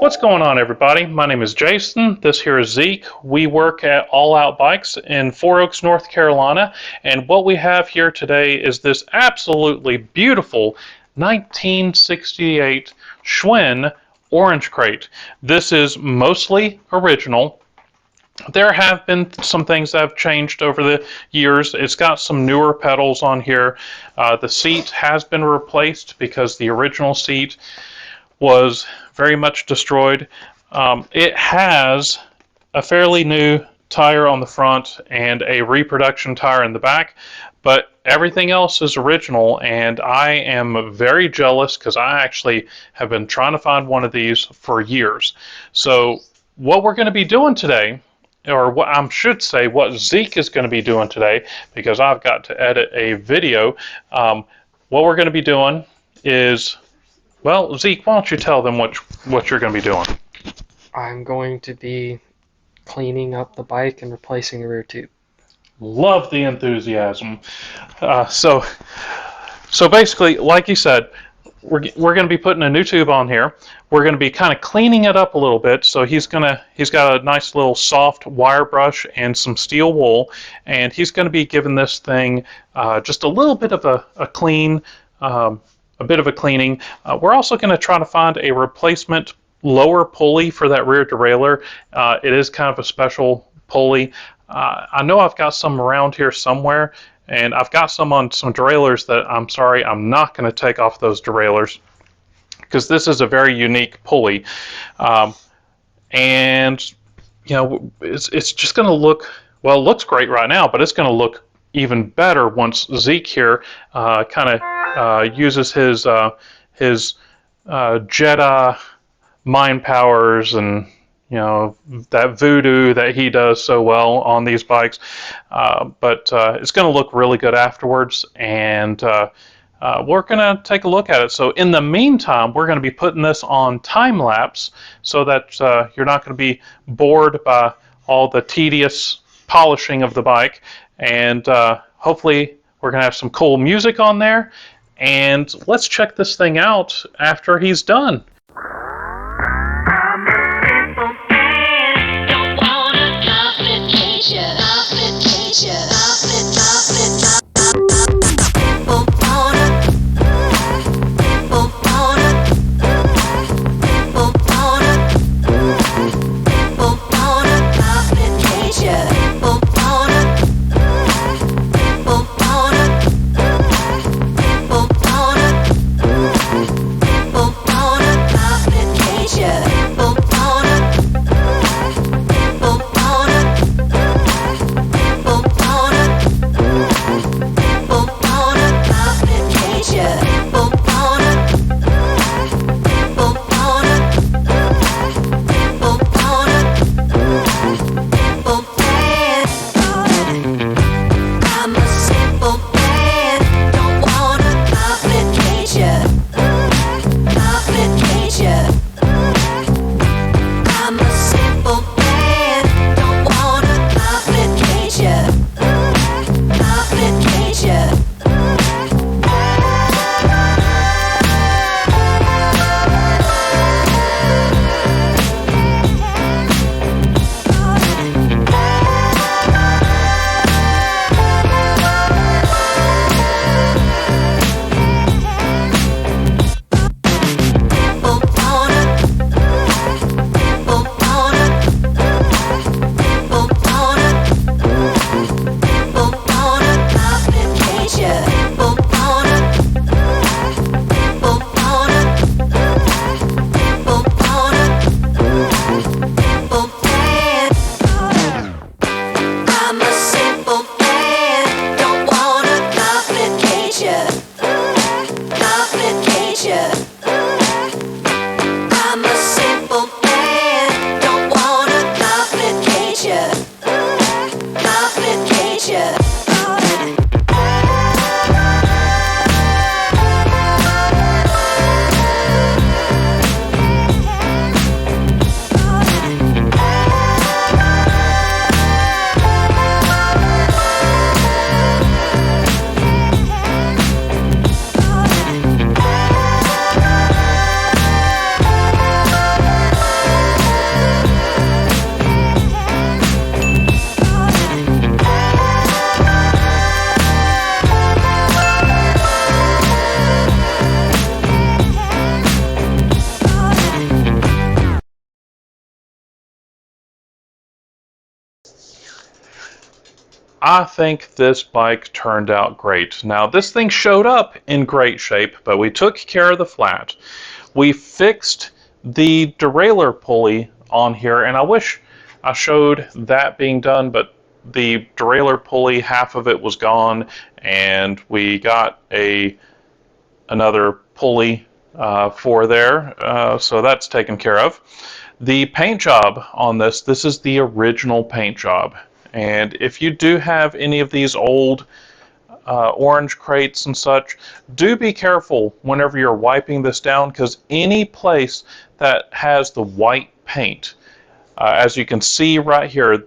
What's going on, everybody? My name is Jason. This here is Zeke. We work at All Out Bikes in Four Oaks, North Carolina, and what we have here today is this absolutely beautiful 1968 Schwinn Orange Krate. This is mostly original. There have been some things that have changed over the years. It's got some newer pedals on here. The seat has been replaced because the original seat was very much destroyed. It has a fairly new tire on the front and a reproduction tire in the back, but everything else is original, and I am very jealous because I actually have been trying to find one of these for years. So what we're going to be doing today, or what I should say, what Zeke is going to be doing today, because I've got to edit a video, what we're going to be doing is, well, Zeke, why don't you tell them what you're going to be doing? I'm going to be cleaning up the bike and replacing the rear tube. Love the enthusiasm. So basically, like you said, we're going to be putting a new tube on here. We're going to be kind of cleaning it up a little bit. So he's got a nice little soft wire brush and some steel wool, and he's going to be giving this thing just a little bit of a clean. A bit of a cleaning. We're also going to try to find a replacement lower pulley for that rear derailleur. It is kind of a special pulley. I know I've got some around here somewhere, and I've got some on some derailleurs that I'm sorry, I'm not going to take off those derailleurs because this is a very unique pulley. And you know, it's just going to look, well, it looks great right now, but it's going to look even better once Zeke here kind of uses his Jedi mind powers and, you know, that voodoo that he does so well on these bikes. But it's going to look really good afterwards, and we're going to take a look at it. So in the meantime, we're going to be putting this on time lapse so that you're not going to be bored by all the tedious polishing of the bike. And hopefully we're going to have some cool music on there. And let's check this thing out after he's done. I think this bike turned out great. Now, this thing showed up in great shape, but we took care of the flat. We fixed the derailleur pulley on here, and I wish I showed that being done, but the derailleur pulley, half of it was gone, and we got another pulley for there, so that's taken care of. The paint job on this is the original paint job. And if you do have any of these old Orange Krates and such, do be careful whenever you're wiping this down, because any place that has the white paint, as you can see right here,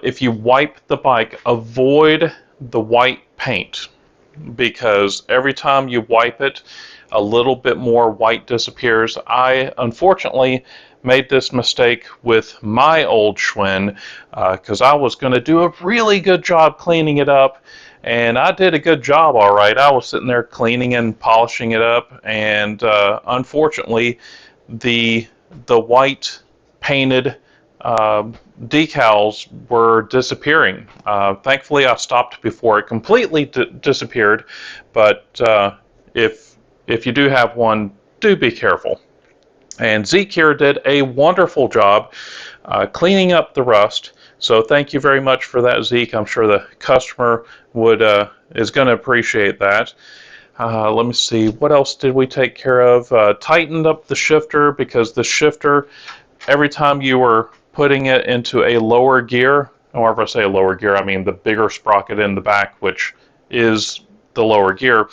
if you wipe the bike, avoid the white paint, because every time you wipe it, a little bit more white disappears. I unfortunately made this mistake with my old Schwinn, because I was going to do a really good job cleaning it up, and I did a good job, all right. I was sitting there cleaning and polishing it up, and unfortunately the white painted decals were disappearing. Thankfully I stopped before it completely disappeared, but if you do have one, do be careful. And Zeke here did a wonderful job cleaning up the rust. So thank you very much for that, Zeke. I'm sure the customer is going to appreciate that. Let me see, what else did we take care of? Tightened up the shifter, because the shifter, every time you were putting it into a lower gear, or if I say a lower gear, I mean the bigger sprocket in the back, which is the lower gear,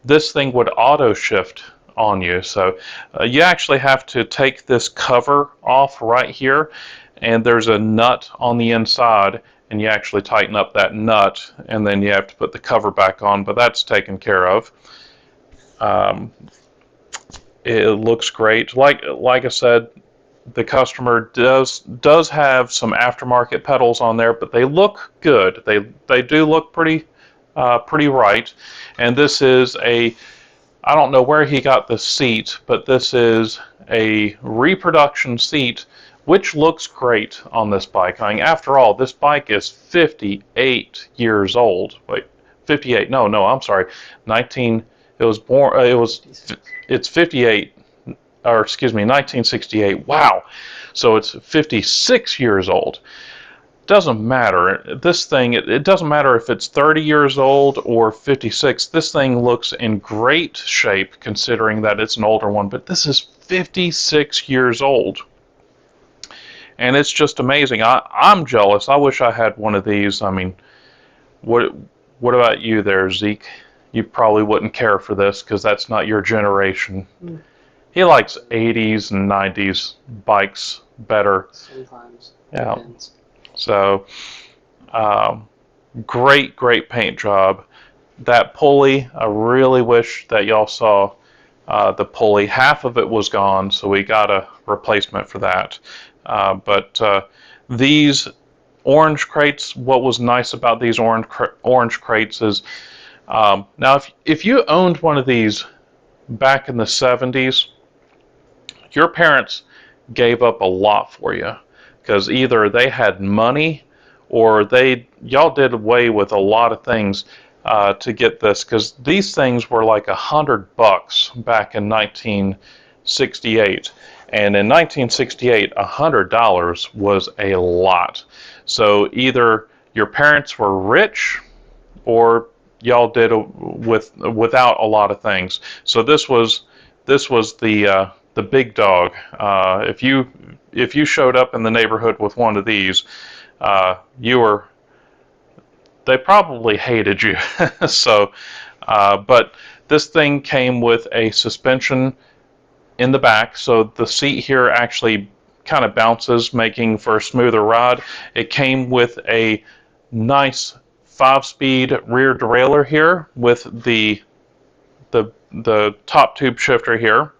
this thing would auto shift on you. So you actually have to take this cover off right here, and there's a nut on the inside, and you actually tighten up that nut, and then you have to put the cover back on, but that's taken care of. It looks great. Like I said, the customer does have some aftermarket pedals on there, but they look good. They do look pretty right. And this is I don't know where he got the seat, but this is a reproduction seat, which looks great on this bike. I mean, after all, this bike is 58 years old. Wait, 58? No, I'm sorry. 19. It was born. It's 58. Or excuse me, 1968. Wow. So it's 56 years old. Doesn't matter. This thing, it doesn't matter if it's 30 years old or 56. This thing looks in great shape considering that it's an older one, but this is 56 years old. And it's just amazing. I'm jealous. I wish I had one of these. I mean, what about you there, Zeke? You probably wouldn't care for this because that's not your generation. He likes 80s and 90s bikes better. Sometimes. Yeah. Depends. So, great paint job. That pulley, I really wish that y'all saw the pulley. Half of it was gone, so we got a replacement for that. But these Orange Krates, what was nice about these Orange Krates is, now if you owned one of these back in the 70s, your parents gave up a lot for you, because either they had money or y'all did away with a lot of things to get this, because these things were like $100 back in 1968, and in 1968 $100 was a lot. So either your parents were rich or y'all did without a lot of things. So this was the big dog. If you showed up in the neighborhood with one of these, they probably hated you. So, but this thing came with a suspension in the back, so the seat here actually kind of bounces, making for a smoother ride. It came with a nice 5-speed rear derailleur here with the top tube shifter here.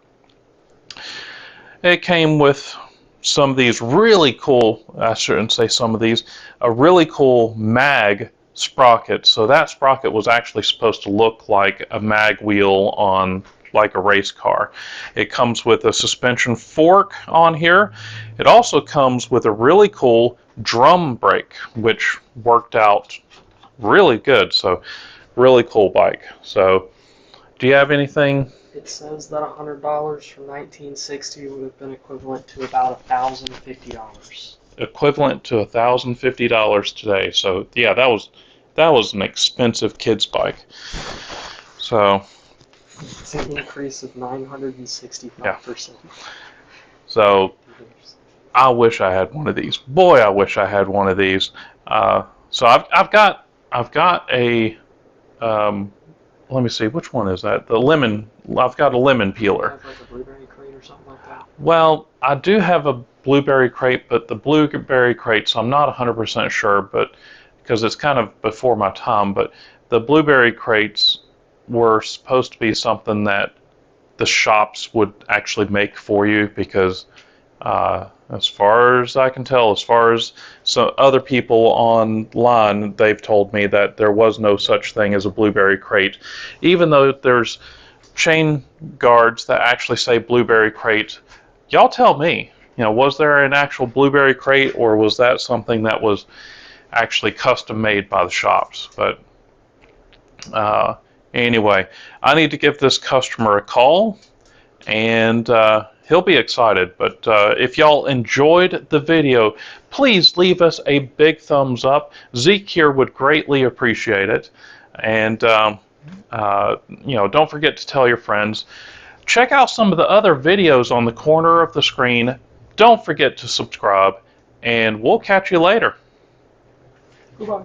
It came with some of these really cool, I shouldn't say some of these, a really cool mag sprocket. So that sprocket was actually supposed to look like a mag wheel on like a race car. It comes with a suspension fork on here. It also comes with a really cool drum brake, which worked out really good. So really cool bike. So do you have anything? It says that $100 from 1960 would have been equivalent to about $1,050. Equivalent to $1,050 today. So yeah, that was an expensive kid's bike. So It's an increase of 965%. so I wish I had one of these. Boy, I wish I had one of these. So I've got a let me see, which one is that? The lemon. I've got a lemon peeler. Have like a blueberry crate or something like that? Well, I do have a blueberry crate, but the blueberry crates, I'm not 100% sure, but because it's kind of before my time, but the blueberry crates were supposed to be something that the shops would actually make for you because as far as I can tell, as far as some other people online, they've told me that there was no such thing as a blueberry crate, even though there's chain guards that actually say blueberry crate. Y'all tell me, was there an actual blueberry crate, or was that something that was actually custom made by the shops? But anyway, I need to give this customer a call, and he'll be excited. But if y'all enjoyed the video, please leave us a big thumbs up. Zeke here would greatly appreciate it. And don't forget to tell your friends. Check out some of the other videos on the corner of the screen. Don't forget to subscribe, and we'll catch you later. Goodbye.